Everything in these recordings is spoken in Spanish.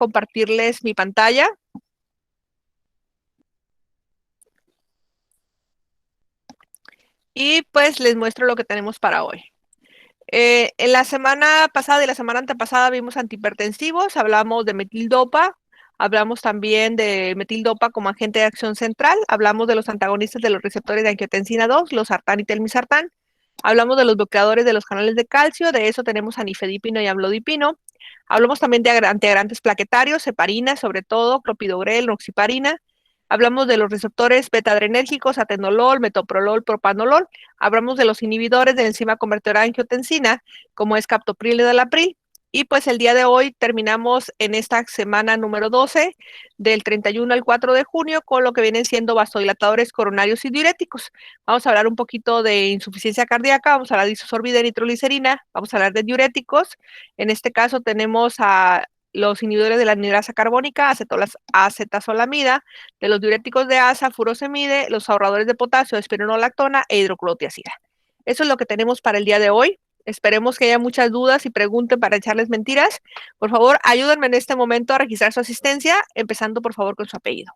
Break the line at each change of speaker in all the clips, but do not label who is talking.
compartirles mi pantalla. Y pues les muestro lo que tenemos para hoy. En la semana pasada y la semana antepasada vimos antihipertensivos, hablamos de metildopa, hablamos también de metildopa como agente de acción central, hablamos de los antagonistas de los receptores de angiotensina 2, los sartán y telmisartán, hablamos de los bloqueadores de los canales de calcio, de eso tenemos anifedipino y amlodipino, hablamos también de antiagrantes plaquetarios, heparina, sobre todo, clopidogrel, noxiparina, hablamos de los receptores beta-adrenérgicos, atenolol, metoprolol, propanolol, hablamos de los inhibidores de la enzima convertidora de angiotensina, como es captopril y dalapril. Y pues el día de hoy terminamos en esta semana número 12, del 31 al 4 de junio, con lo que vienen siendo vasodilatadores coronarios y diuréticos. Vamos a hablar un poquito de insuficiencia cardíaca, vamos a hablar de isosorbida y nitroglicerina, vamos a hablar de diuréticos. En este caso tenemos a los inhibidores de la anhidrasa carbónica, acetazolamida, de los diuréticos de asa, furosemide, los ahorradores de potasio, espironolactona e hidroclorotiazida. Eso es lo que tenemos para el día de hoy. Esperemos que haya muchas dudas y pregunten para echarles mentiras. Por favor, ayúdenme en este momento a registrar su asistencia, empezando por favor con su apellido.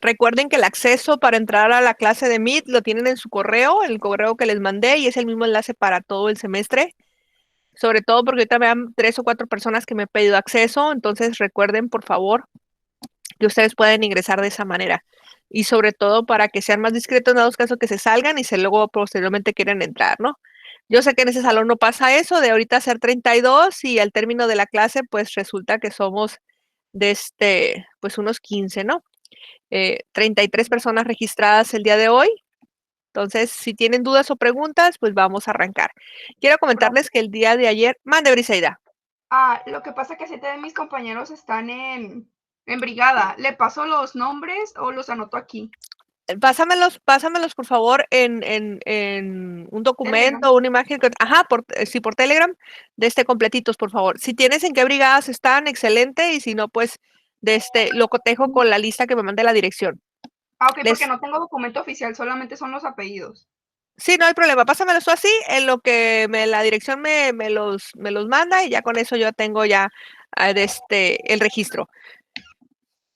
Recuerden que el acceso para entrar a la clase de Meet lo tienen en su correo, el correo que les mandé, y es el mismo enlace para todo el semestre. Sobre todo porque ahorita me dan 3 o 4 personas que me han pedido acceso, entonces recuerden, por favor, que ustedes pueden ingresar de esa manera. Y sobre todo para que sean más discretos en los casos que se salgan y se luego posteriormente quieren entrar, ¿no? Yo sé que en ese salón no pasa eso, de ahorita ser 32 y al término de la clase, pues resulta que somos de pues unos 15, ¿no? 33 personas registradas el día de hoy. Entonces, si tienen dudas o preguntas, pues vamos a arrancar. Quiero comentarles que el día de ayer, mande Briseida.
Lo que pasa es que 7 de mis compañeros están en brigada. ¿Le paso los nombres o los anoto aquí?
Pásamelos por favor en un
Telegram.
documento, una imagen, ajá, sí, por Telegram, completitos, por favor. Si tienes en qué brigadas están, excelente, y si no, pues lo cotejo con la lista que me mande la dirección.
Ok, porque no tengo documento oficial, solamente son los apellidos.
Sí, no hay problema, pásamelos tú así, en lo que la dirección me los manda, y ya con eso yo tengo ya el registro.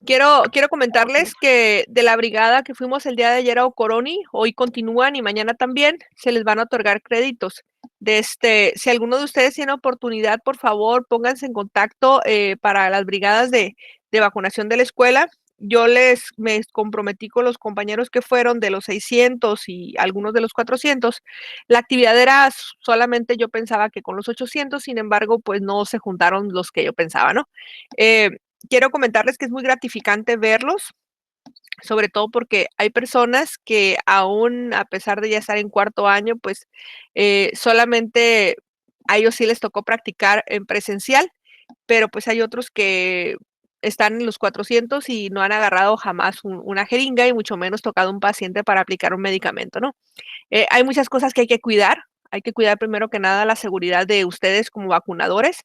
Quiero comentarles que de la brigada que fuimos el día de ayer a Ocoroni, hoy continúan y mañana también se les van a otorgar créditos. Si alguno de ustedes tiene oportunidad, por favor, pónganse en contacto para las brigadas de vacunación de la escuela. Yo me comprometí con los compañeros que fueron de los 600 y algunos de los 400. La actividad era solamente, yo pensaba que con los 800, sin embargo, pues no se juntaron los que yo pensaba, ¿no? Quiero comentarles que es muy gratificante verlos, sobre todo porque hay personas que aún a pesar de ya estar en cuarto año, pues solamente a ellos sí les tocó practicar en presencial, pero pues hay otros que están en los 400 y no han agarrado jamás una jeringa y mucho menos tocado un paciente para aplicar un medicamento, ¿no? Hay muchas cosas que hay que cuidar primero que nada la seguridad de ustedes como vacunadores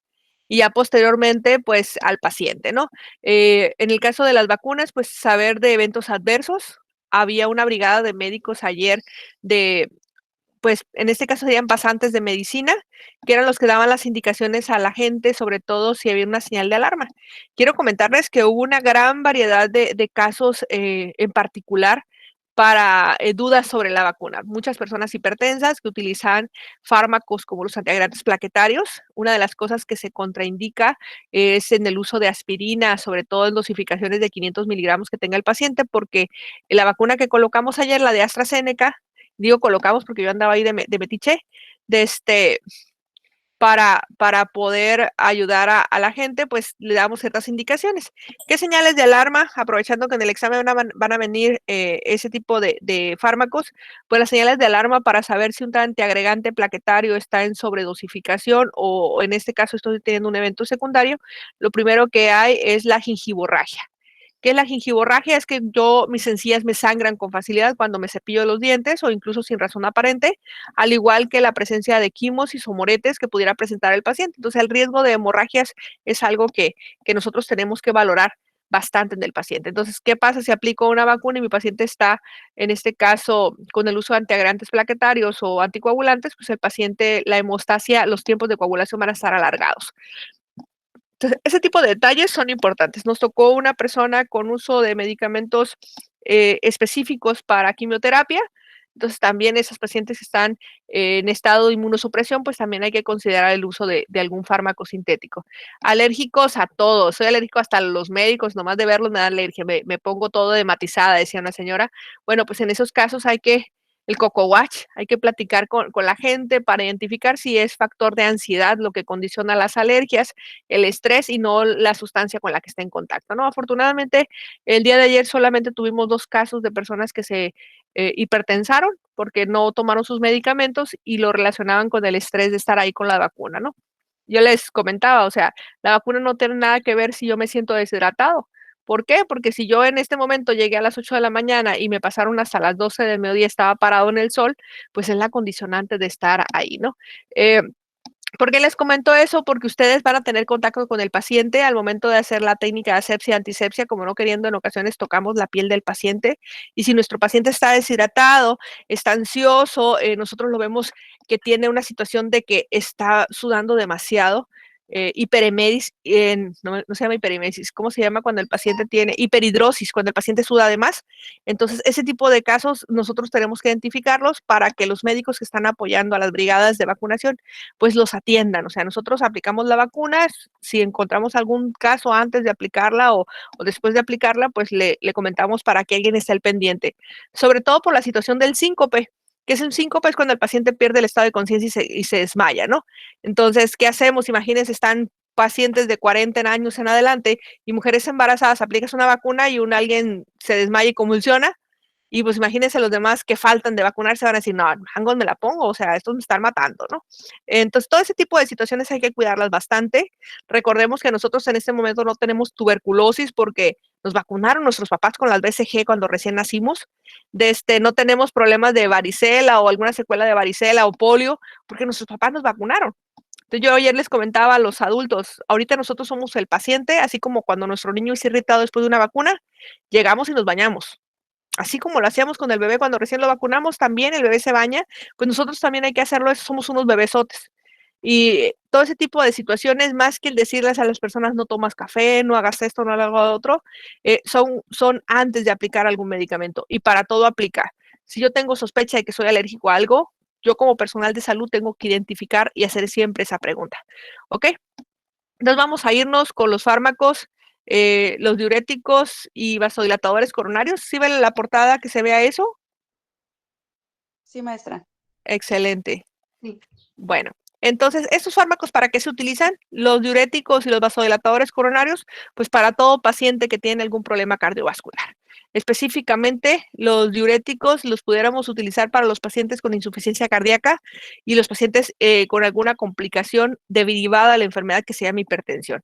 y ya posteriormente pues al paciente, ¿no? En el caso de las vacunas, pues saber de eventos adversos. Había una brigada de médicos ayer pues en este caso serían pasantes de medicina, que eran los que daban las indicaciones a la gente, sobre todo si había una señal de alarma. Quiero comentarles que hubo una gran variedad de casos en particular para dudas sobre la vacuna. Muchas personas hipertensas que utilizan fármacos como los antiagregantes plaquetarios. Una de las cosas que se contraindica es en el uso de aspirina, sobre todo en dosificaciones de 500 miligramos que tenga el paciente, porque la vacuna que colocamos ayer, la de AstraZeneca, digo colocamos porque yo andaba ahí de metiche, de para poder ayudar a la gente, pues le damos ciertas indicaciones. ¿Qué señales de alarma? Aprovechando que en el examen van a venir ese tipo de fármacos, pues las señales de alarma para saber si un antiagregante plaquetario está en sobredosificación o en este caso estoy teniendo un evento secundario, lo primero que hay es la gingivorragia. ¿Qué es la gingivorragia? Es que mis encías me sangran con facilidad cuando me cepillo los dientes o incluso sin razón aparente, al igual que la presencia de quimosis o moretes que pudiera presentar el paciente. Entonces, el riesgo de hemorragias es algo que nosotros tenemos que valorar bastante en el paciente. Entonces, ¿qué pasa si aplico una vacuna y mi paciente está, en este caso, con el uso de antiagregantes plaquetarios o anticoagulantes? Pues el paciente, la hemostasia, los tiempos de coagulación van a estar alargados. Entonces, ese tipo de detalles son importantes. Nos tocó una persona con uso de medicamentos específicos para quimioterapia. Entonces, también esos pacientes que están en estado de inmunosupresión, pues también hay que considerar el uso de algún fármaco sintético. Alérgicos a todos. Soy alérgico hasta a los médicos, nomás de verlos me da alergia. Me pongo todo hematizada, decía una señora. Bueno, pues en esos casos hay que el Coco Watch, hay que platicar con la gente para identificar si es factor de ansiedad lo que condiciona las alergias, el estrés y no la sustancia con la que está en contacto, ¿no? Afortunadamente, el día de ayer solamente tuvimos 2 casos de personas que se hipertensaron porque no tomaron sus medicamentos y lo relacionaban con el estrés de estar ahí con la vacuna, ¿no? Yo les comentaba, o sea, la vacuna no tiene nada que ver si yo me siento deshidratado. ¿Por qué? Porque si yo en este momento llegué a las 8 de la mañana y me pasaron hasta las 12 del mediodía, estaba parado en el sol, pues es la condicionante de estar ahí, ¿no? ¿Por qué les comento eso? Porque ustedes van a tener contacto con el paciente al momento de hacer la técnica de asepsia, antisepsia, como no queriendo, en ocasiones tocamos la piel del paciente y si nuestro paciente está deshidratado, está ansioso, nosotros lo vemos que tiene una situación de que está sudando demasiado, hiperemesis, no se llama hiperemesis, ¿cómo se llama cuando el paciente tiene hiperhidrosis, cuando el paciente suda de más? Entonces, ese tipo de casos nosotros tenemos que identificarlos para que los médicos que están apoyando a las brigadas de vacunación pues los atiendan. O sea, nosotros aplicamos la vacuna, si encontramos algún caso antes de aplicarla o después de aplicarla, pues le comentamos para que alguien esté al pendiente. Sobre todo por la situación del síncope, que es un síncope es cuando el paciente pierde el estado de conciencia y se desmaya, ¿no? Entonces, ¿qué hacemos? Imagínense, están pacientes de 40 años en adelante y mujeres embarazadas, aplicas una vacuna y alguien se desmaya y convulsiona, y pues imagínense los demás que faltan de vacunarse, van a decir, no, Hangos me la pongo, o sea, estos me están matando, ¿no? Entonces, todo ese tipo de situaciones hay que cuidarlas bastante. Recordemos que nosotros en este momento no tenemos tuberculosis porque nos vacunaron nuestros papás con las BCG cuando recién nacimos. No tenemos problemas de varicela o alguna secuela de varicela o polio porque nuestros papás nos vacunaron. Entonces, yo ayer les comentaba a los adultos, ahorita nosotros somos el paciente, así como cuando nuestro niño es irritado después de una vacuna, llegamos y nos bañamos. Así como lo hacíamos con el bebé cuando recién lo vacunamos, también el bebé se baña, pues nosotros también hay que hacerlo, somos unos bebesotes. Y todo ese tipo de situaciones, más que el decirles a las personas no tomas café, no hagas esto, no hagas otro, son antes de aplicar algún medicamento y para todo aplica. Si yo tengo sospecha de que soy alérgico a algo, yo como personal de salud tengo que identificar y hacer siempre esa pregunta. ¿Ok? Entonces vamos a irnos con los fármacos, los diuréticos y vasodilatadores coronarios. ¿Sí ven la portada que se vea eso?
Sí, maestra.
Excelente.
Sí.
Bueno, entonces, ¿estos fármacos para qué se utilizan? Los diuréticos y los vasodilatadores coronarios, pues para todo paciente que tiene algún problema cardiovascular. Específicamente, los diuréticos los pudiéramos utilizar para los pacientes con insuficiencia cardíaca y los pacientes con alguna complicación derivada de la enfermedad que se llama hipertensión.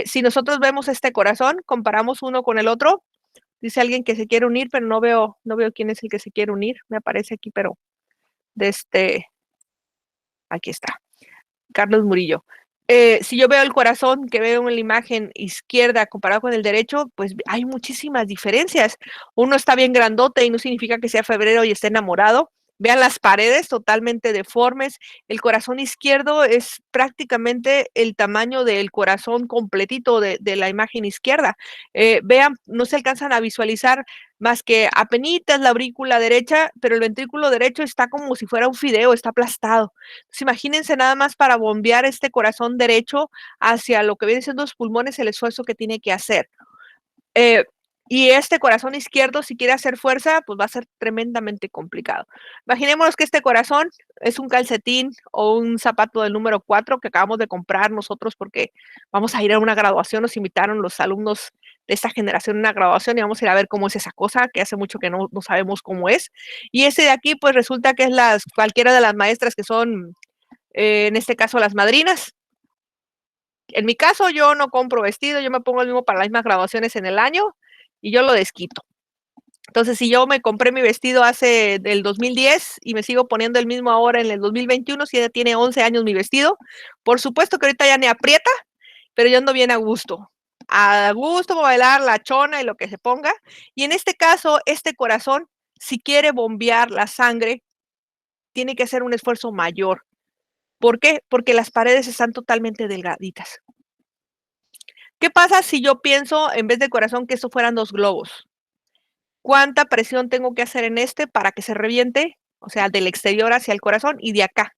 Si nosotros vemos este corazón, comparamos uno con el otro, dice alguien que se quiere unir, pero no veo quién es el que se quiere unir, me aparece aquí, pero aquí está. Carlos Murillo. Si yo veo el corazón que veo en la imagen izquierda comparado con el derecho, pues hay muchísimas diferencias. Uno está bien grandote y no significa que sea febrero y esté enamorado. Vean las paredes totalmente deformes. El corazón izquierdo es prácticamente el tamaño del corazón completito de la imagen izquierda. Vean, no se alcanzan a visualizar más que apenitas la aurícula derecha, pero el ventrículo derecho está como si fuera un fideo, está aplastado. Entonces, imagínense nada más para bombear este corazón derecho hacia lo que vienen siendo los pulmones, el esfuerzo que tiene que hacer. Eh, y este corazón izquierdo, si quiere hacer fuerza, pues va a ser tremendamente complicado. Imaginémonos que este corazón es un calcetín o un zapato del número 4 que acabamos de comprar nosotros porque vamos a ir a una graduación, nos invitaron los alumnos de esta generación a una graduación y vamos a ir a ver cómo es esa cosa, que hace mucho que no sabemos cómo es. Y ese de aquí, pues resulta que es cualquiera de las maestras que son, en este caso, las madrinas. En mi caso, yo no compro vestido, yo me pongo el mismo para las mismas graduaciones en el año. y yo lo desquito. Entonces, si yo me compré mi vestido hace del 2010 y me sigo poniendo el mismo ahora en el 2021, si ya tiene 11 años mi vestido, por supuesto que ahorita ya ni aprieta, pero yo ando bien a gusto. A gusto para bailar la chona y lo que se ponga. Y en este caso, este corazón, si quiere bombear la sangre, tiene que hacer un esfuerzo mayor. ¿Por qué? Porque las paredes están totalmente delgaditas. ¿Qué pasa si yo pienso, en vez de corazón, que estos fueran 2 globos? ¿Cuánta presión tengo que hacer en este para que se reviente? O sea, del exterior hacia el corazón y de acá.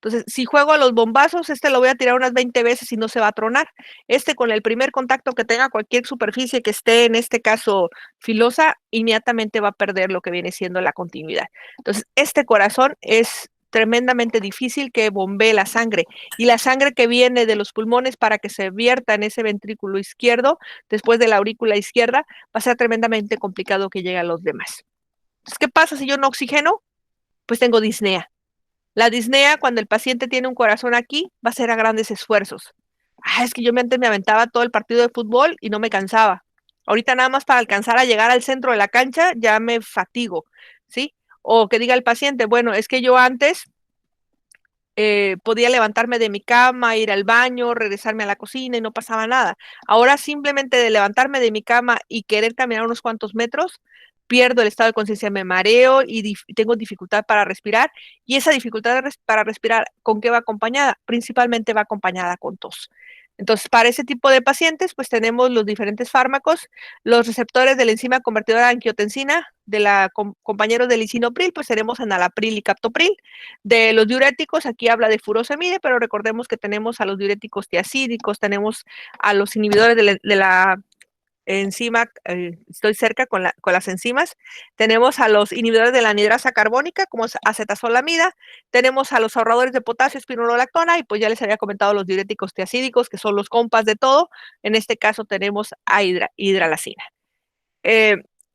Entonces, si juego a los bombazos, este lo voy a tirar unas 20 veces y no se va a tronar. Este, con el primer contacto que tenga cualquier superficie que esté, en este caso, filosa, inmediatamente va a perder lo que viene siendo la continuidad. Entonces, este corazón es tremendamente difícil que bombee la sangre, y la sangre que viene de los pulmones para que se vierta en ese ventrículo izquierdo, después de la aurícula izquierda, va a ser tremendamente complicado que llegue a los demás. Entonces, ¿qué pasa si yo no oxigeno? Pues tengo disnea. La disnea, cuando el paciente tiene un corazón aquí, va a ser a grandes esfuerzos. Es que yo antes me aventaba todo el partido de fútbol y no me cansaba. Ahorita nada más para alcanzar a llegar al centro de la cancha ya me fatigo, ¿sí? O que diga el paciente, bueno, es que yo antes podía levantarme de mi cama, ir al baño, regresarme a la cocina y no pasaba nada. Ahora simplemente de levantarme de mi cama y querer caminar unos cuantos metros, pierdo el estado de conciencia, me mareo y tengo dificultad para respirar. Y esa dificultad para respirar, ¿con qué va acompañada? Principalmente va acompañada con tos. Entonces, para ese tipo de pacientes, pues tenemos los diferentes fármacos, los receptores de la enzima convertidora de angiotensina, de la compañeros del lisinopril, pues tenemos enalapril y captopril. De los diuréticos, aquí habla de furosemide, pero recordemos que tenemos a los diuréticos tiacídicos, tenemos a los inhibidores de la enzima, estoy cerca con las enzimas, tenemos a los inhibidores de la anhidrasa carbónica, como es acetazolamida, tenemos a los ahorradores de potasio, espironolactona, y pues ya les había comentado los diuréticos tiacídicos, que son los compas de todo. En este caso tenemos a hidralacina.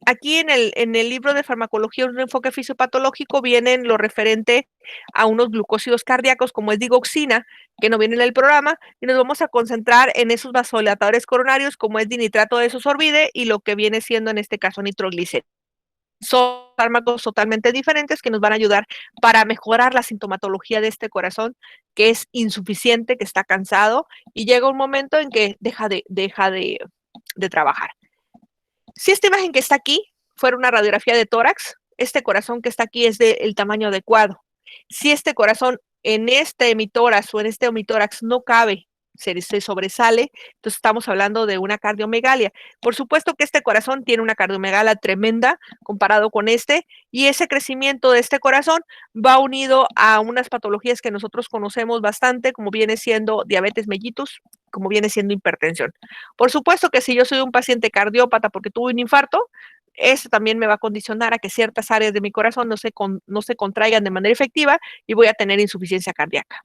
Aquí en el libro de farmacología, un enfoque fisiopatológico, vienen lo referente a unos glucósidos cardíacos, como es digoxina, que no viene en el programa, y nos vamos a concentrar en esos vasodilatadores coronarios, como es dinitrato de sosorbide y lo que viene siendo en este caso nitroglicerina. Son fármacos totalmente diferentes que nos van a ayudar para mejorar la sintomatología de este corazón, que es insuficiente, que está cansado, y llega un momento en que deja de trabajar. Si esta imagen que está aquí fuera una radiografía de tórax, este corazón que está aquí es del tamaño adecuado. Si este corazón en este hemitórax o en este omitórax no cabe, se sobresale, entonces estamos hablando de una cardiomegalia. Por supuesto que este corazón tiene una cardiomegalia tremenda comparado con este, y ese crecimiento de este corazón va unido a unas patologías que nosotros conocemos bastante, como viene siendo diabetes mellitus, como viene siendo hipertensión. Por supuesto que si yo soy un paciente cardiópata porque tuve un infarto, eso también me va a condicionar a que ciertas áreas de mi corazón no se contraigan de manera efectiva y voy a tener insuficiencia cardíaca.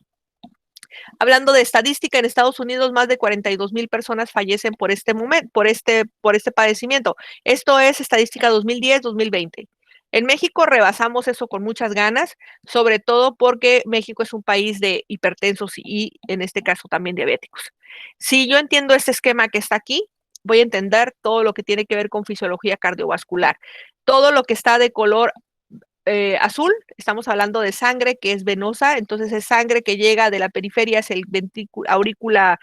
Hablando de estadística, en Estados Unidos más de 42,000 personas fallecen por este momento, por este padecimiento. Esto es estadística 2010-2020. En México rebasamos eso con muchas ganas, sobre todo porque México es un país de hipertensos y en este caso también diabéticos. Si yo entiendo este esquema que está aquí, voy a entender todo lo que tiene que ver con fisiología cardiovascular. Todo lo que está de color azul, estamos hablando de sangre que es venosa, entonces es sangre que llega de la periferia hacia el ventrículo, aurícula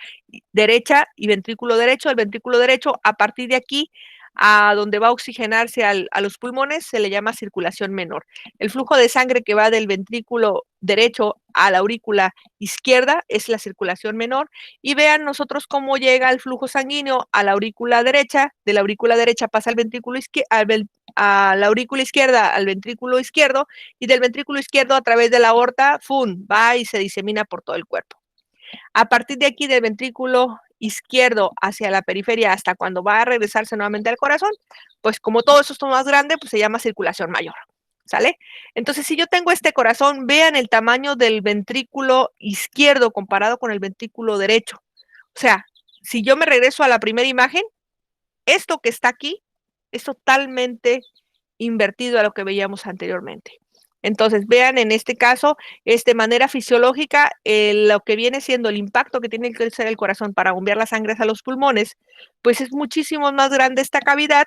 derecha y ventrículo derecho. El ventrículo derecho, a partir de aquí, a donde va a oxigenarse a los pulmones, se le llama circulación menor. El flujo de sangre que va del ventrículo derecho a la aurícula izquierda es la circulación menor, y vean nosotros cómo llega el flujo sanguíneo a la aurícula derecha, de la aurícula derecha pasa al ventrículo a la aurícula izquierda al ventrículo izquierdo, y del ventrículo izquierdo a través de la aorta, ¡fum!, va y se disemina por todo el cuerpo. A partir de aquí, del ventrículo izquierdo hacia la periferia hasta cuando va a regresarse nuevamente al corazón, pues como todo eso es más grande, pues se llama circulación mayor, ¿sale? Entonces, si yo tengo este corazón, vean el tamaño del ventrículo izquierdo comparado con el ventrículo derecho. O sea, si yo me regreso a la primera imagen, esto que está aquí es totalmente invertido a lo que veíamos anteriormente. Entonces, vean en este caso, de manera fisiológica, lo que viene siendo el impacto que tiene que ser el corazón para bombear la sangre a los pulmones, pues es muchísimo más grande esta cavidad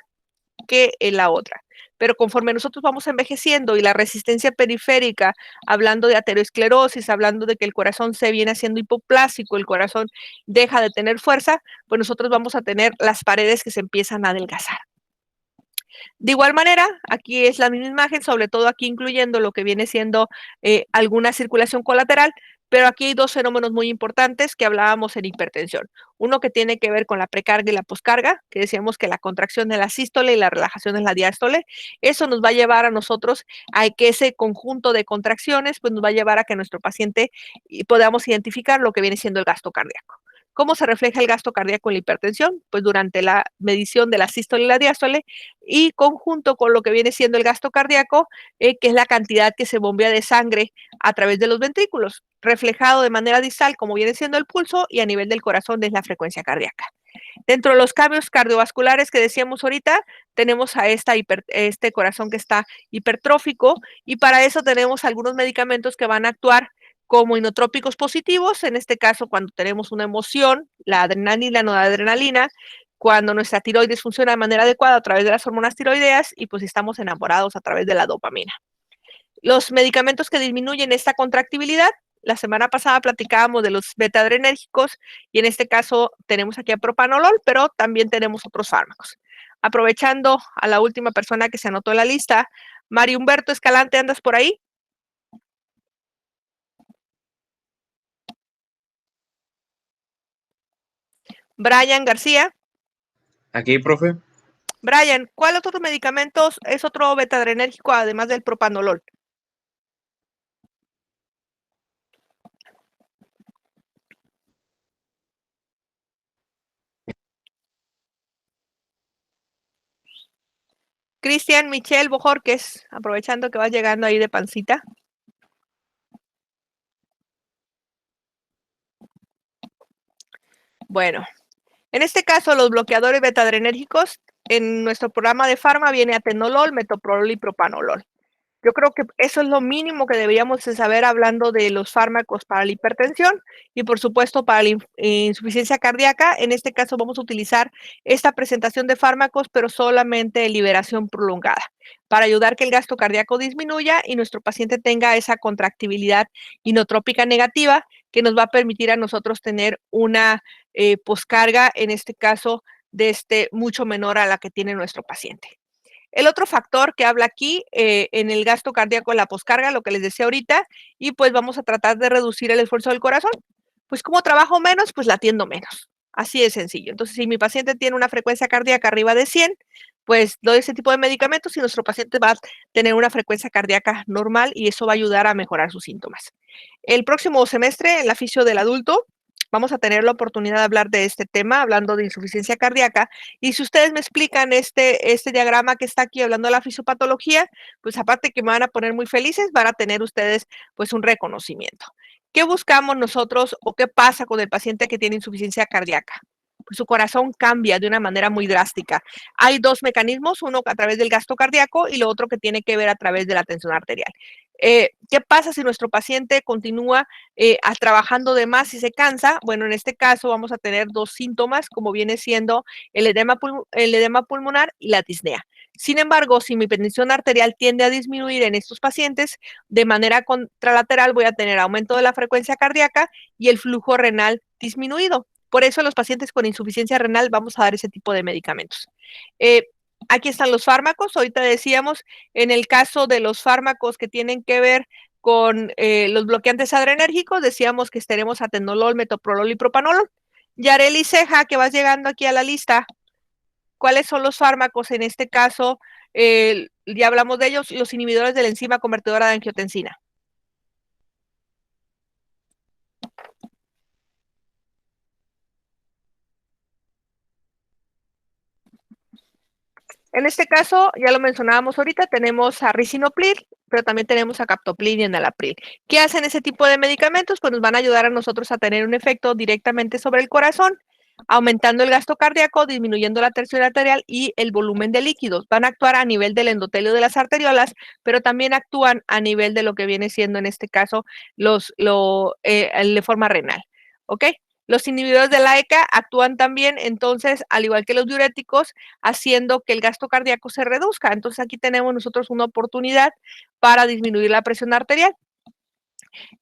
que en la otra. Pero conforme nosotros vamos envejeciendo y la resistencia periférica, hablando de aterosclerosis, hablando de que el corazón se viene haciendo hipoplásico, el corazón deja de tener fuerza, pues nosotros vamos a tener las paredes que se empiezan a adelgazar. De igual manera, aquí es la misma imagen, sobre todo aquí incluyendo lo que viene siendo alguna circulación colateral, pero aquí hay dos fenómenos muy importantes que hablábamos en hipertensión. Uno que tiene que ver con la precarga y la poscarga, que decíamos que la contracción de la sístole y la relajación de la diástole, eso nos va a llevar a nosotros a que ese conjunto de contracciones, pues nos va a llevar a que nuestro paciente podamos identificar lo que viene siendo el gasto cardíaco. ¿Cómo se refleja el gasto cardíaco en la hipertensión? Pues durante la medición de la sístole y la diástole y conjunto con lo que viene siendo el gasto cardíaco, que es la cantidad que se bombea de sangre a través de los ventrículos, reflejado de manera distal como viene siendo el pulso y a nivel del corazón es la frecuencia cardíaca. Dentro de los cambios cardiovasculares que decíamos ahorita, tenemos a este corazón que está hipertrófico y para eso tenemos algunos medicamentos que van a actuar como inotrópicos positivos, en este caso cuando tenemos una emoción, la adrenalina, la noradrenalina, cuando nuestra tiroides funciona de manera adecuada a través de las hormonas tiroideas y pues estamos enamorados a través de la dopamina. Los medicamentos que disminuyen esta contractibilidad, la semana pasada platicábamos de los beta-adrenérgicos y en este caso tenemos aquí a propanolol, pero también tenemos otros fármacos. Aprovechando a la última persona que se anotó en la lista, Mario Humberto Escalante, ¿andas por ahí? Brian García.
Aquí, profe.
Brian, ¿cuál otro medicamento es otro beta-adrenérgico además del propanolol? Cristian Michelle Bojorquez, aprovechando que vas llegando ahí de pancita. Bueno, en este caso los bloqueadores beta-adrenérgicos, en nuestro programa de farma viene atenolol, metoprolol y propanolol. Yo creo que eso es lo mínimo que deberíamos saber hablando de los fármacos para la hipertensión y por supuesto para la insuficiencia cardíaca. En este caso vamos a utilizar esta presentación de fármacos, pero solamente de liberación prolongada, para ayudar que el gasto cardíaco disminuya y nuestro paciente tenga esa contractibilidad inotrópica negativa que nos va a permitir a nosotros tener una poscarga, en este caso, mucho menor a la que tiene nuestro paciente. El otro factor que habla aquí en el gasto cardíaco es la poscarga, lo que les decía ahorita, y pues vamos a tratar de reducir el esfuerzo del corazón. Pues como trabajo menos, pues la atiendo menos. Así de sencillo. Entonces, si mi paciente tiene una frecuencia cardíaca arriba de 100, pues doy ese tipo de medicamentos y nuestro paciente va a tener una frecuencia cardíaca normal y eso va a ayudar a mejorar sus síntomas. El próximo semestre, en la fisio del adulto, vamos a tener la oportunidad de hablar de este tema, hablando de insuficiencia cardíaca. Y si ustedes me explican este diagrama que está aquí hablando de la fisiopatología, pues aparte que me van a poner muy felices, van a tener ustedes pues un reconocimiento. ¿Qué buscamos nosotros o qué pasa con el paciente que tiene insuficiencia cardíaca? Pues su corazón cambia de una manera muy drástica. Hay dos mecanismos, uno a través del gasto cardíaco y lo otro que tiene que ver a través de la tensión arterial. ¿Qué pasa si nuestro paciente continúa trabajando de más y se cansa? Bueno, en este caso vamos a tener dos síntomas, como viene siendo el edema pulmonar y la disnea. Sin embargo, si mi tensión arterial tiende a disminuir en estos pacientes, de manera contralateral voy a tener aumento de la frecuencia cardíaca y el flujo renal disminuido. Por eso a los pacientes con insuficiencia renal vamos a dar ese tipo de medicamentos. Aquí están los fármacos. Ahorita decíamos, en el caso de los fármacos que tienen que ver con los bloqueantes adrenérgicos, decíamos que estaremos atenolol, metoprolol y propanolol. Yareli Ceja, que vas llegando aquí a la lista, ¿cuáles son los fármacos en este caso? Ya hablamos de ellos, los inhibidores de la enzima convertidora de angiotensina. En este caso, ya lo mencionábamos ahorita, tenemos a risinopril, pero también tenemos a captopril y enalapril. ¿Qué hacen ese tipo de medicamentos? Pues nos van a ayudar a nosotros a tener un efecto directamente sobre el corazón. aumentando el gasto cardíaco, disminuyendo la tensión arterial y el volumen de líquidos. Van a actuar a nivel del endotelio de las arteriolas, pero también actúan a nivel de lo que viene siendo en este caso de forma renal. ¿Ok? Los inhibidores de la ECA actúan también, entonces, al igual que los diuréticos, haciendo que el gasto cardíaco se reduzca. Entonces, aquí tenemos nosotros una oportunidad para disminuir la presión arterial.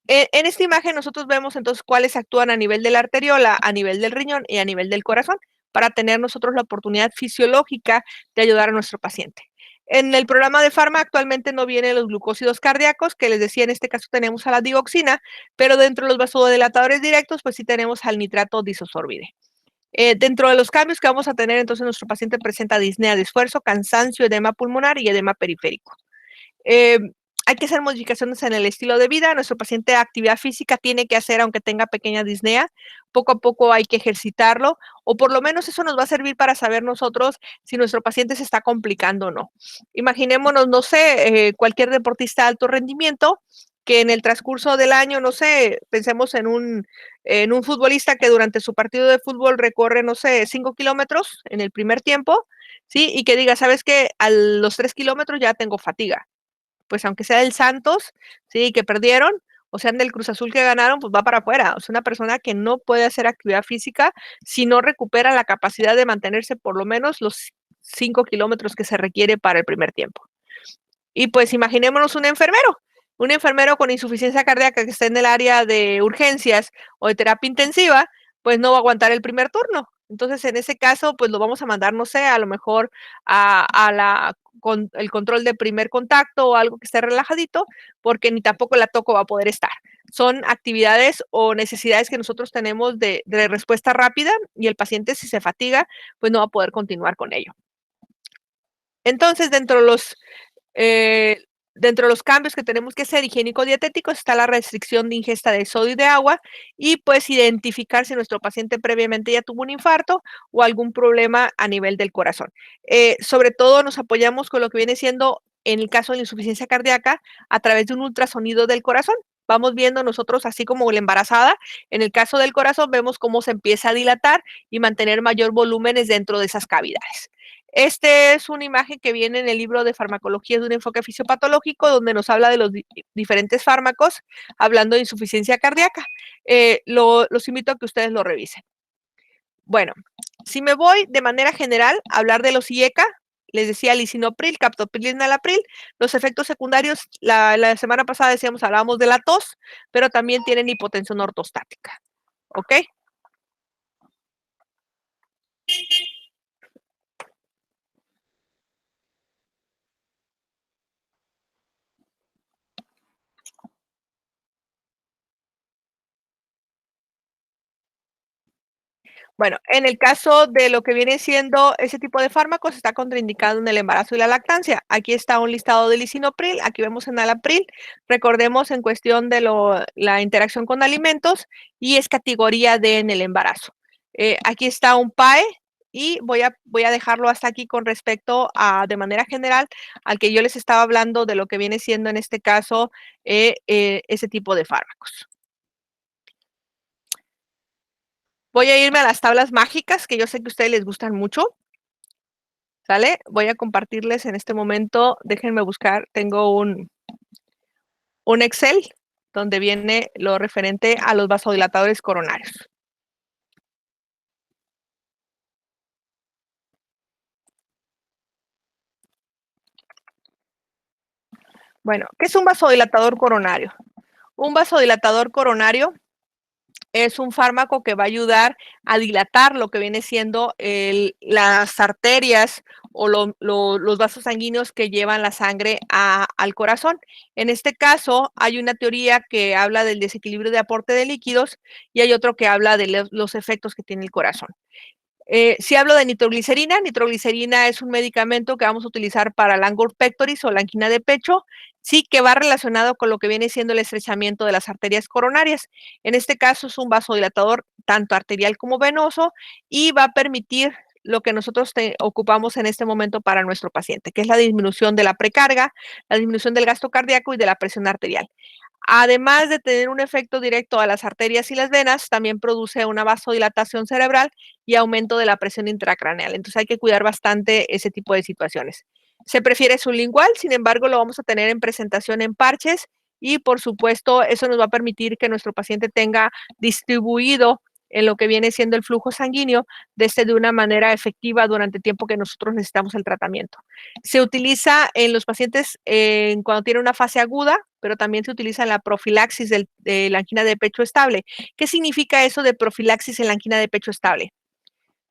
En esta imagen nosotros vemos entonces cuáles actúan a nivel de la arteriola, a nivel del riñón y a nivel del corazón, para tener nosotros la oportunidad fisiológica de ayudar a nuestro paciente. En el programa de Pharma actualmente no vienen los glucósidos cardíacos, que les decía, en este caso tenemos a la digoxina, pero dentro de los vasodilatadores directos, pues sí tenemos al nitrato disosorbide. Dentro de los cambios que vamos a tener, entonces nuestro paciente presenta disnea de esfuerzo, cansancio, edema pulmonar y edema periférico. Hay que hacer modificaciones en el estilo de vida. Nuestro paciente actividad física tiene que hacer, aunque tenga pequeña disnea. Poco a poco hay que ejercitarlo, o por lo menos eso nos va a servir para saber nosotros si nuestro paciente se está complicando o no. Imaginémonos, no sé, cualquier deportista de alto rendimiento que en el transcurso del año, no sé, pensemos en un futbolista que durante su partido de fútbol recorre, no sé, 5 kilómetros en el primer tiempo, ¿sí? Y que diga, ¿sabes qué? A los 3 kilómetros ya tengo fatiga. Pues aunque sea del Santos, sí, que perdieron, o sean del Cruz Azul que ganaron, pues va para afuera. O sea, una persona que no puede hacer actividad física si no recupera la capacidad de mantenerse por lo menos los 5 kilómetros que se requiere para el primer tiempo. Y pues imaginémonos un enfermero con insuficiencia cardíaca que esté en el área de urgencias o de terapia intensiva, pues no va a aguantar el primer turno. Entonces, en ese caso, pues lo vamos a mandar, no sé, a lo mejor con el control de primer contacto o algo que esté relajadito, porque ni tampoco la toco va a poder estar. Son actividades o necesidades que nosotros tenemos de respuesta rápida, y el paciente, si se fatiga, pues no va a poder continuar con ello. Entonces, dentro de los cambios que tenemos que hacer higiénico-dietéticos está la restricción de ingesta de sodio y de agua, y pues identificar si nuestro paciente previamente ya tuvo un infarto o algún problema a nivel del corazón. Sobre todo nos apoyamos con lo que viene siendo, en el caso de la insuficiencia cardíaca, a través de un ultrasonido del corazón. Vamos viendo nosotros, así como la embarazada, en el caso del corazón vemos cómo se empieza a dilatar y mantener mayor volúmenes dentro de esas cavidades. Esta es una imagen que viene en el libro de farmacología de un enfoque fisiopatológico, donde nos habla de los diferentes fármacos, hablando de insuficiencia cardíaca. Los invito a que ustedes lo revisen. Bueno, si me voy de manera general a hablar de los IECA, les decía lisinopril, captopril, enalapril. Los efectos secundarios, la semana pasada decíamos, hablábamos de la tos, pero también tienen hipotensión ortostática. ¿Ok? Bueno, en el caso de lo que viene siendo ese tipo de fármacos, está contraindicado en el embarazo y la lactancia. Aquí está un listado de lisinopril, aquí vemos enalapril. Recordemos en cuestión de la interacción con alimentos, y es categoría D en el embarazo. Aquí está un PAE, y voy a dejarlo hasta aquí con respecto a, de manera general, al que yo les estaba hablando de lo que viene siendo en este caso ese tipo de fármacos. Voy a irme a las tablas mágicas, que yo sé que a ustedes les gustan mucho. ¿Sale? Voy a compartirles en este momento. Déjenme buscar. Tengo un Excel donde viene lo referente a los vasodilatadores coronarios. Bueno, ¿qué es un vasodilatador coronario? Un vasodilatador coronario es un fármaco que va a ayudar a dilatar lo que viene siendo las arterias o los vasos sanguíneos que llevan la sangre al corazón. En este caso, hay una teoría que habla del desequilibrio de aporte de líquidos, y hay otro que habla de los efectos que tiene el corazón. Si hablo de nitroglicerina es un medicamento que vamos a utilizar para la angor pectoris o la angina de pecho, sí, que va relacionado con lo que viene siendo el estrechamiento de las arterias coronarias. En este caso es un vasodilatador tanto arterial como venoso, y va a permitir lo que nosotros ocupamos en este momento para nuestro paciente, que es la disminución de la precarga, la disminución del gasto cardíaco y de la presión arterial. Además de tener un efecto directo a las arterias y las venas, también produce una vasodilatación cerebral y aumento de la presión intracraneal. Entonces hay que cuidar bastante ese tipo de situaciones. Se prefiere sublingual, sin embargo, lo vamos a tener en presentación en parches y, por supuesto, eso nos va a permitir que nuestro paciente tenga distribuido en lo que viene siendo el flujo sanguíneo de una manera efectiva durante el tiempo que nosotros necesitamos el tratamiento. Se utiliza en los pacientes cuando tienen una fase aguda, pero también se utiliza en la profilaxis de la angina de pecho estable. ¿Qué significa eso de profilaxis en la angina de pecho estable?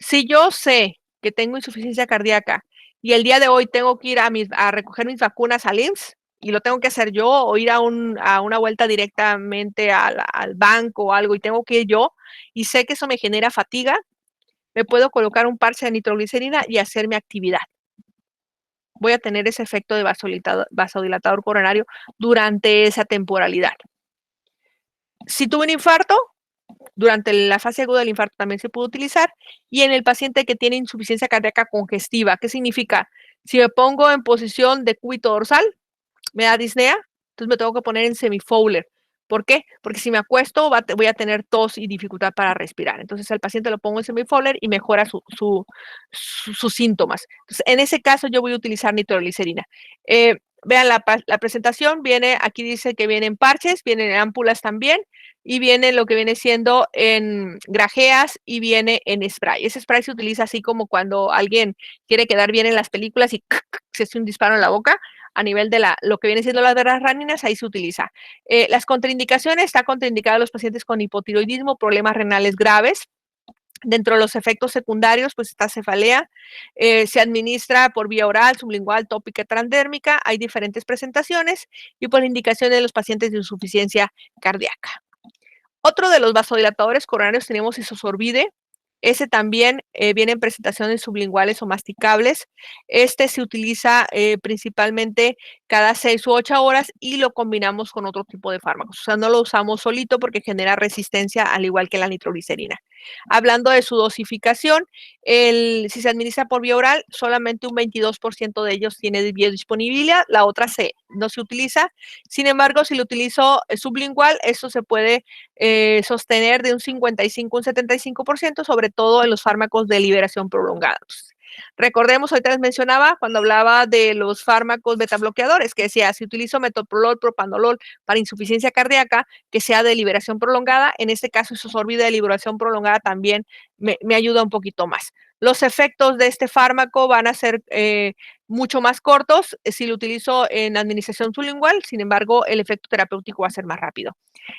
Si yo sé que tengo insuficiencia cardíaca y el día de hoy tengo que ir a recoger mis vacunas al IMSS y lo tengo que hacer yo o ir a una vuelta directamente al banco o algo y tengo que ir yo y sé que eso me genera fatiga, me puedo colocar un parche de nitroglicerina y hacer mi actividad. Voy a tener ese efecto de vasodilatador coronario durante esa temporalidad. Si tuve un infarto, durante la fase aguda del infarto también se puede utilizar. Y en el paciente que tiene insuficiencia cardíaca congestiva, ¿qué significa? Si me pongo en posición de cúbito dorsal, me da disnea, entonces me tengo que poner en semifowler. ¿Por qué? Porque si me acuesto voy a tener tos y dificultad para respirar. Entonces al paciente lo pongo en semifowler y mejora sus síntomas. Entonces, en ese caso yo voy a utilizar nitroglicerina. Vean la presentación, aquí dice que vienen parches, vienen ámpulas también y viene lo que viene siendo en grajeas y viene en spray. Ese spray se utiliza así como cuando alguien quiere quedar bien en las películas y se hace un disparo en la boca. A nivel de lo que viene siendo las venas raninas, ahí se utiliza. Las contraindicaciones, está contraindicado a los pacientes con hipotiroidismo, problemas renales graves. Dentro de los efectos secundarios, pues está cefalea, se administra por vía oral, sublingual, tópica, transdérmica, hay diferentes presentaciones y por indicación de los pacientes de insuficiencia cardíaca. Otro de los vasodilatadores coronarios tenemos isosorbide. Ese también viene en presentaciones sublinguales o masticables. Este se utiliza principalmente cada 6 u 8 horas y lo combinamos con otro tipo de fármacos. O sea, no lo usamos solito porque genera resistencia al igual que la nitroglicerina. Hablando de su dosificación, si se administra por vía oral, solamente un 22% de ellos tiene biodisponibilidad, la otra no se utiliza. Sin embargo, si lo utilizo sublingual, eso se puede sostener de un 55 a un 75%, sobre todo en los fármacos de liberación prolongada. Recordemos, ahorita les mencionaba cuando hablaba de los fármacos betabloqueadores, que decía, si utilizo metoprolol, propanolol para insuficiencia cardíaca, que sea de liberación prolongada, en este caso isosorbide de liberación prolongada también me ayuda un poquito más. Los efectos de este fármaco van a ser mucho más cortos si lo utilizo en administración sublingual, sin embargo, el efecto terapéutico va a ser más rápido.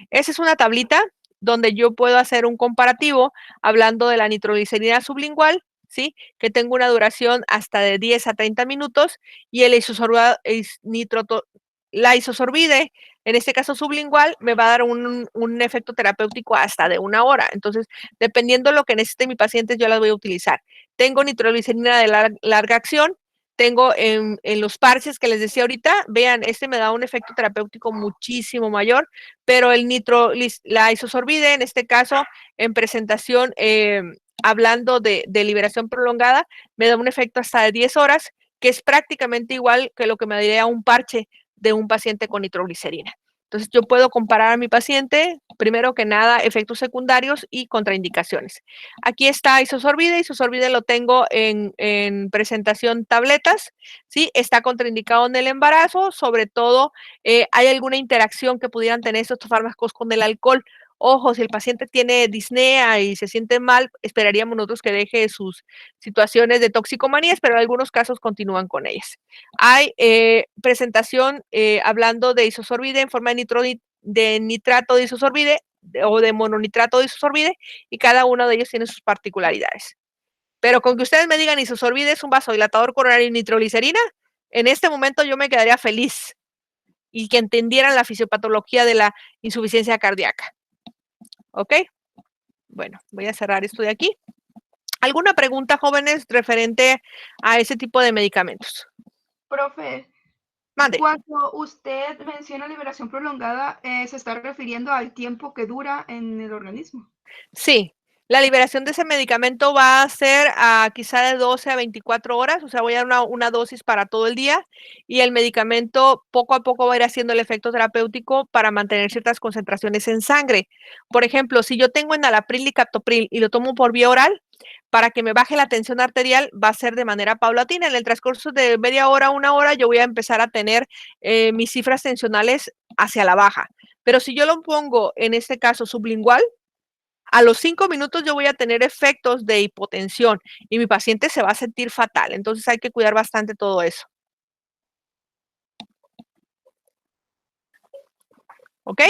Esa es una tablita donde yo puedo hacer un comparativo hablando de la nitroglicerina sublingual, ¿sí? Que tengo una duración hasta de 10 a 30 minutos y la isosorbide, en este caso sublingual, me va a dar un efecto terapéutico hasta de 1 hora. Entonces, dependiendo de lo que necesite mi paciente, yo las voy a utilizar. Tengo nitroglicerina de larga acción, tengo en los parches que les decía ahorita, vean, este me da un efecto terapéutico muchísimo mayor, pero la isosorbide, en este caso, en presentación, hablando de liberación prolongada, me da un efecto hasta de 10 horas, que es prácticamente igual que lo que me daría un parche de un paciente con nitroglicerina. Entonces, yo puedo comparar a mi paciente, primero que nada, efectos secundarios y contraindicaciones. Aquí está isosorbide lo tengo en presentación tabletas, ¿sí? Está contraindicado en el embarazo, sobre todo hay alguna interacción que pudieran tener estos fármacos con el alcohol. Ojo, si el paciente tiene disnea y se siente mal, esperaríamos nosotros que deje sus situaciones de toxicomanías, pero en algunos casos continúan con ellas. Hay presentación hablando de isosorbide en forma de nitrato de isosorbide o de mononitrato de isosorbide y cada uno de ellos tiene sus particularidades. Pero con que ustedes me digan isosorbide es un vasodilatador coronario y nitroglicerina, en este momento yo me quedaría feliz y que entendieran la fisiopatología de la insuficiencia cardíaca. ¿Ok? Bueno, voy a cerrar esto de aquí. ¿Alguna pregunta, jóvenes, referente a ese tipo de medicamentos?
Profe,
Mande.
cuando usted menciona liberación prolongada, se está refiriendo al tiempo que dura en el organismo.
Sí, La liberación de ese medicamento va a ser quizá de 12 a 24 horas, o sea, voy a dar una dosis para todo el día y el medicamento poco a poco va a ir haciendo el efecto terapéutico para mantener ciertas concentraciones en sangre. Por ejemplo, si yo tengo enalapril y captopril y lo tomo por vía oral, para que me baje la tensión arterial va a ser de manera paulatina. En el transcurso de media hora, una hora, yo voy a empezar a tener mis cifras tensionales hacia la baja. Pero si yo lo pongo, en este caso, sublingual, a los 5 minutos yo voy a tener efectos de hipotensión y mi paciente se va a sentir fatal. Entonces hay que cuidar bastante todo eso. ¿Ok?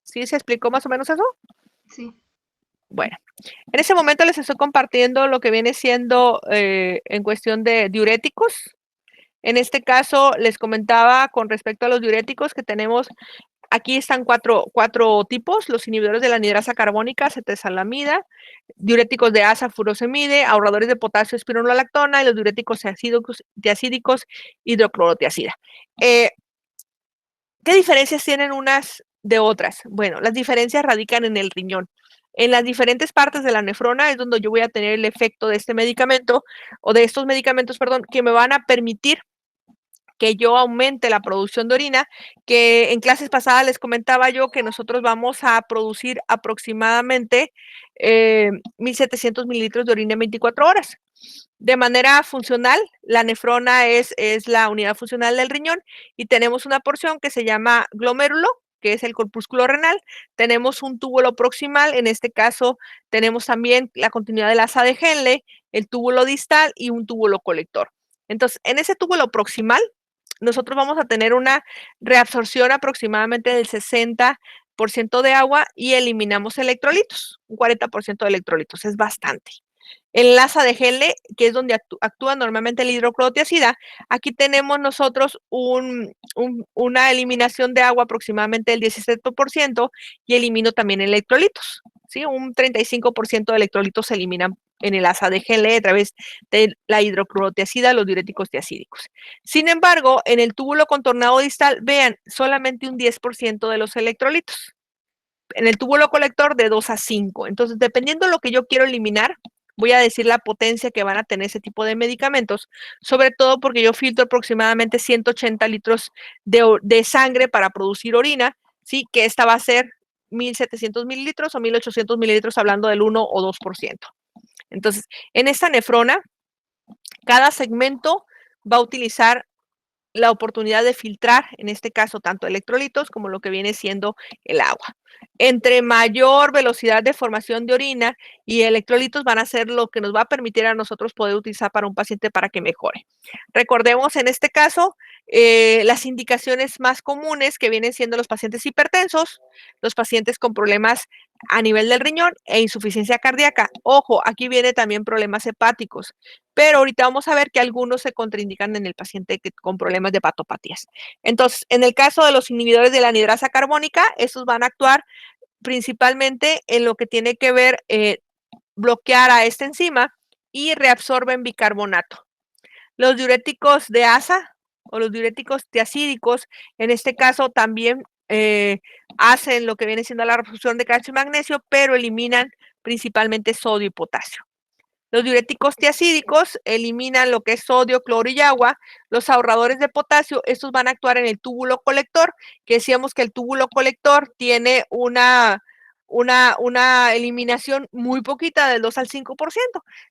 ¿Sí se explicó más o menos eso?
Sí.
Bueno, en ese momento les estoy compartiendo lo que viene siendo en cuestión de diuréticos. En este caso les comentaba con respecto a los diuréticos que tenemos. Aquí están cuatro tipos: los inhibidores de la anhidrasa carbónica, cetesalamida, diuréticos de asa, furosemide, ahorradores de potasio, espironolactona, y los diuréticos tiacídicos, hidroclorotiazida. ¿Qué diferencias tienen unas de otras? Bueno, las diferencias radican en el riñón. En las diferentes partes de la nefrona es donde yo voy a tener el efecto de este medicamento, o de estos medicamentos, perdón, que me van a permitir que yo aumente la producción de orina, que en clases pasadas les comentaba yo que nosotros vamos a producir aproximadamente 1,700 mililitros de orina en 24 horas. De manera funcional, la nefrona es la unidad funcional del riñón y tenemos una porción que se llama glomérulo, que es el corpúsculo renal. Tenemos un túbulo proximal, en este caso tenemos también la continuidad del asa de Henle, el túbulo distal y un túbulo colector. Entonces, en ese túbulo proximal, nosotros vamos a tener una reabsorción aproximadamente del 60% de agua y eliminamos electrolitos, un 40% de electrolitos, es bastante. En la asa de Henle, que es donde actúa normalmente la hidroclorotiazida, aquí tenemos nosotros una eliminación de agua aproximadamente del 17% y elimino también electrolitos, ¿sí? Un 35% de electrolitos se eliminan en el asa de Henle a través de la hidroclorotiazida, los diuréticos tiacídicos. Sin embargo, en el túbulo contornado distal, vean, solamente un 10% de los electrolitos. En el túbulo colector de 2 a 5. Entonces, dependiendo de lo que yo quiero eliminar, voy a decir la potencia que van a tener ese tipo de medicamentos, sobre todo porque yo filtro aproximadamente 180 litros de sangre para producir orina, ¿sí? Que esta va a ser 1,700 mililitros o 1,800 mililitros, hablando del 1 o 2%. Entonces, en esta nefrona, cada segmento va a utilizar la oportunidad de filtrar, en este caso, tanto electrolitos como lo que viene siendo el agua. Entre mayor velocidad de formación de orina y electrolitos van a ser lo que nos va a permitir a nosotros poder utilizar para un paciente para que mejore. Recordemos en este caso las indicaciones más comunes que vienen siendo los pacientes hipertensos, los pacientes con problemas a nivel del riñón e insuficiencia cardíaca. Ojo, aquí viene también problemas hepáticos, pero ahorita vamos a ver que algunos se contraindican en el paciente con problemas de hepatopatías. Entonces, en el caso de los inhibidores de la anhidrasa carbónica, estos van a actuar principalmente en lo que tiene que ver bloquear a esta enzima y reabsorben bicarbonato. Los diuréticos de asa o los diuréticos tiacídicos, en este caso también hacen lo que viene siendo la reabsorción de calcio y magnesio, pero eliminan principalmente sodio y potasio. Los diuréticos tiacídicos eliminan lo que es sodio, cloro y agua. Los ahorradores de potasio, estos van a actuar en el túbulo colector, que decíamos que el túbulo colector tiene una eliminación muy poquita, del 2 al 5%.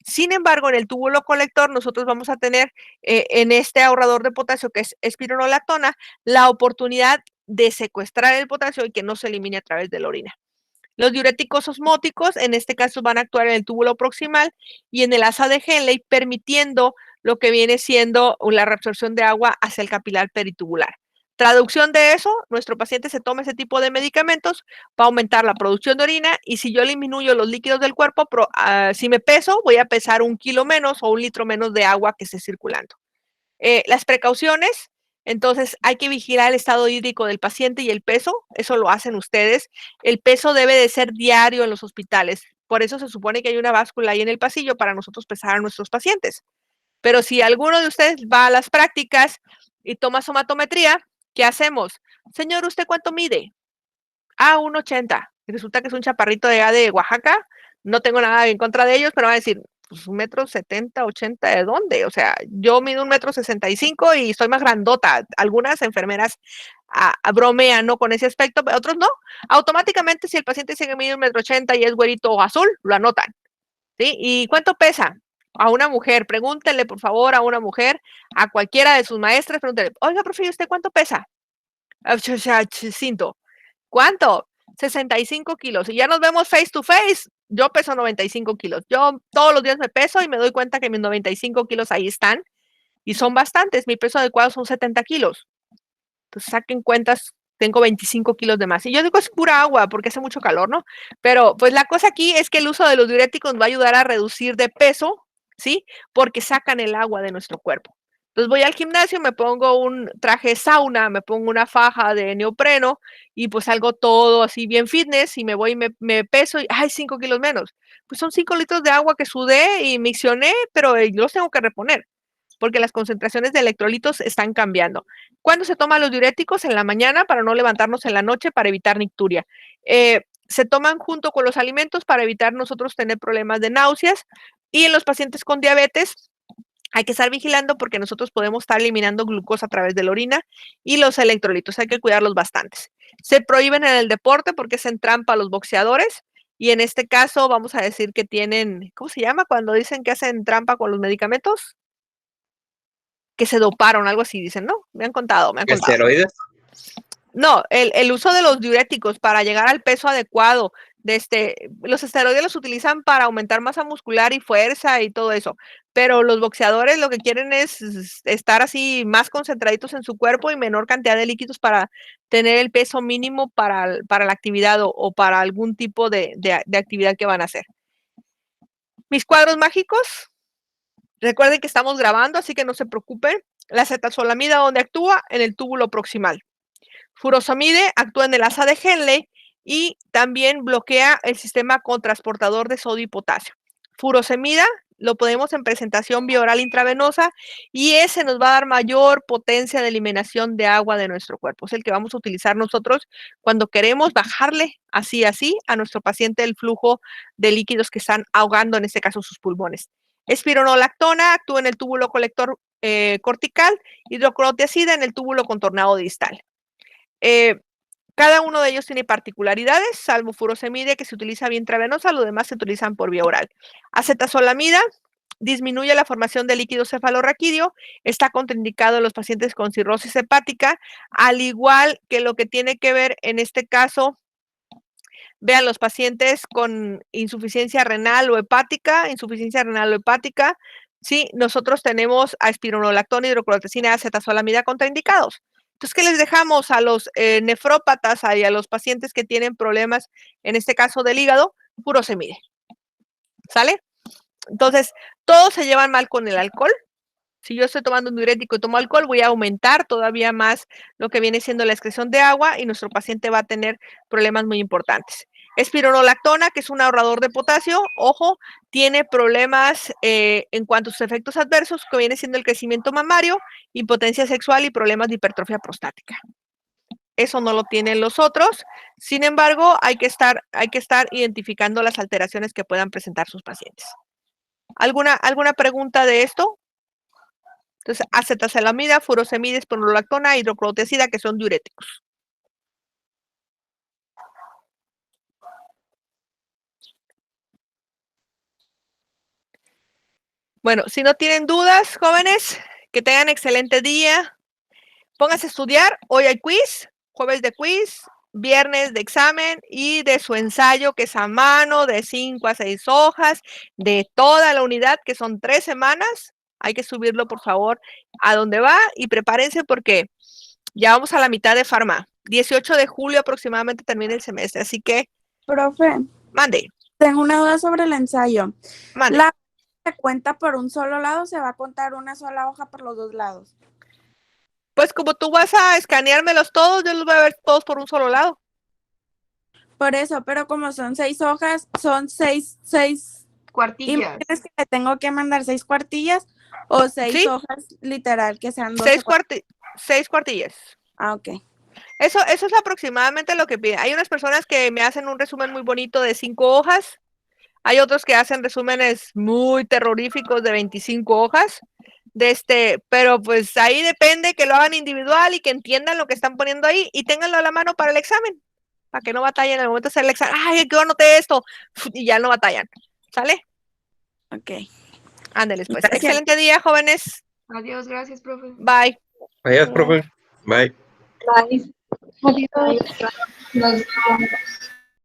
Sin embargo, en el túbulo colector nosotros vamos a tener en este ahorrador de potasio, que es espironolactona, la oportunidad de secuestrar el potasio y que no se elimine a través de la orina. Los diuréticos osmóticos, en este caso, van a actuar en el túbulo proximal y en el asa de Henle, permitiendo lo que viene siendo la reabsorción de agua hacia el capilar peritubular. Traducción de eso, nuestro paciente se toma ese tipo de medicamentos para aumentar la producción de orina, y si yo disminuyo los líquidos del cuerpo, si me peso, voy a pesar 1 kilo menos o 1 litro menos de agua que esté circulando. Las precauciones, entonces hay que vigilar el estado hídrico del paciente y el peso, eso lo hacen ustedes. El peso debe de ser diario en los hospitales, por eso se supone que hay una báscula ahí en el pasillo para nosotros pesar a nuestros pacientes. Pero si alguno de ustedes va a las prácticas y toma somatometría, ¿qué hacemos? Señor, ¿usted cuánto mide? 1,80. Resulta que es un chaparrito de Oaxaca, No tengo nada en contra de ellos, pero van a decir, pues 1,70 m, 80 m, ¿de dónde? O sea, yo mido 1,65 m y soy más grandota. Algunas enfermeras bromean, ¿no? Con ese aspecto, pero otros no. Automáticamente, si el paciente sigue midiendo 1,80 m y es güerito o azul, lo anotan, ¿sí? ¿Y cuánto pesa? A una mujer, pregúntenle, por favor, a una mujer, a cualquiera de sus maestras, pregúntenle, oiga, profe, ¿y usted cuánto pesa? Cinto. ¿Cuánto? 65 kilos. Y ya nos vemos face to face. Yo peso 95 kilos. Yo todos los días me peso y me doy cuenta que mis 95 kilos ahí están. Y son bastantes. Mi peso adecuado son 70 kilos. Entonces saquen cuentas, tengo 25 kilos de más. Y yo digo, es pura agua porque hace mucho calor, ¿no? Pero pues la cosa aquí es que el uso de los diuréticos nos va a ayudar a reducir de peso, ¿sí? Porque sacan el agua de nuestro cuerpo. Entonces voy al gimnasio, me pongo un traje sauna, me pongo una faja de neopreno y pues salgo todo así bien fitness y me voy y me peso y, ¡ay, 5 kilos menos! Pues son 5 litros de agua que sudé y miccioné, pero los tengo que reponer porque las concentraciones de electrolitos están cambiando. ¿Cuándo se toman los diuréticos? En la mañana para no levantarnos en la noche para evitar nicturia. Se toman junto con los alimentos para evitar nosotros tener problemas de náuseas y en los pacientes con diabetes hay que estar vigilando porque nosotros podemos estar eliminando glucosa a través de la orina y los electrolitos, hay que cuidarlos bastantes. Se prohíben en el deporte porque es en trampa a los boxeadores y en este caso vamos a decir que tienen, ¿cómo se llama? Cuando dicen que hacen trampa con los medicamentos, que se doparon, algo así dicen, ¿no? Me han contado.
¿Esteroides?
No, el uso de los diuréticos para llegar al peso adecuado, los esteroides los utilizan para aumentar masa muscular y fuerza y todo eso, pero los boxeadores lo que quieren es estar así más concentraditos en su cuerpo y menor cantidad de líquidos para tener el peso mínimo para la actividad o para algún tipo de actividad que van a hacer. Mis cuadros mágicos, recuerden que estamos grabando, así que no se preocupen. La acetazolamida, ¿dónde actúa? En el túbulo proximal. Furosemide actúa en el asa de Henle y también bloquea el sistema cotransportador de sodio y potasio. Furosemida lo podemos en presentación bioral intravenosa y ese nos va a dar mayor potencia de eliminación de agua de nuestro cuerpo. Es el que vamos a utilizar nosotros cuando queremos bajarle así a nuestro paciente el flujo de líquidos que están ahogando, en este caso, sus pulmones. Espironolactona actúa en el túbulo colector cortical, hidroclorotiazida en el túbulo contornado distal. Cada uno de ellos tiene particularidades, salvo furosemide que se utiliza vía intravenosa, los demás se utilizan por vía oral. Acetazolamida disminuye la formación de líquido cefalorraquídeo, está contraindicado en los pacientes con cirrosis hepática, al igual que lo que tiene que ver en este caso, vean los pacientes con insuficiencia renal o hepática, sí, nosotros tenemos a espironolactona, hidroclorotiazida, acetazolamida contraindicados. Entonces, ¿qué les dejamos a los nefrópatas y a los pacientes que tienen problemas, en este caso del hígado? Furosemide. ¿Sale? Entonces, todos se llevan mal con el alcohol. Si yo estoy tomando un diurético y tomo alcohol, voy a aumentar todavía más lo que viene siendo la excreción de agua y nuestro paciente va a tener problemas muy importantes. Espironolactona, que es un ahorrador de potasio, ojo, tiene problemas en cuanto a sus efectos adversos, que viene siendo el crecimiento mamario, impotencia sexual y problemas de hipertrofia prostática. Eso no lo tienen los otros. Sin embargo, hay que estar identificando las alteraciones que puedan presentar sus pacientes. ¿Alguna pregunta de esto? Entonces, acetazolamida, furosemide, espironolactona, hidroclorotiazida, que son diuréticos. Bueno, si no tienen dudas, jóvenes, que tengan excelente día. Pónganse a estudiar. Hoy hay quiz, jueves de quiz, viernes de examen y de su ensayo, que es a mano, de 5 a 6 hojas, de toda la unidad, que son 3 semanas. Hay que subirlo, por favor, a donde va y prepárense porque ya vamos a la mitad de farma. 18 de julio aproximadamente termina el semestre, así que...
Profe,
Mande.
tengo una duda sobre el ensayo.
Mande.
¿La se cuenta por un solo lado o se va a contar una sola hoja por los dos lados?
Pues como tú vas a escaneármelos todos, yo los voy a ver todos por un solo lado.
Por eso, pero como son 6 hojas, son 6
Cuartillas.
¿Es que le tengo que mandar 6 cuartillas o 6
¿Sí?
hojas literal que sean 12
6 cuartillas.
Ah, ok.
Eso es aproximadamente lo que piden. Hay unas personas que me hacen un resumen muy bonito de 5 hojas. Hay otros que hacen resúmenes muy terroríficos de 25 hojas. Pero pues ahí depende que lo hagan individual y que entiendan lo que están poniendo ahí y ténganlo a la mano para el examen, para que no batallen en el momento de hacer el examen. Ay, que yo anoté esto y ya no batallan. ¿Sale?
Ok.
Ándeles, pues.
Gracias.
Excelente día, jóvenes.
Adiós, gracias, profe.
Bye.
Adiós, profe. Bye.
Bye. Adiós. Nos vemos.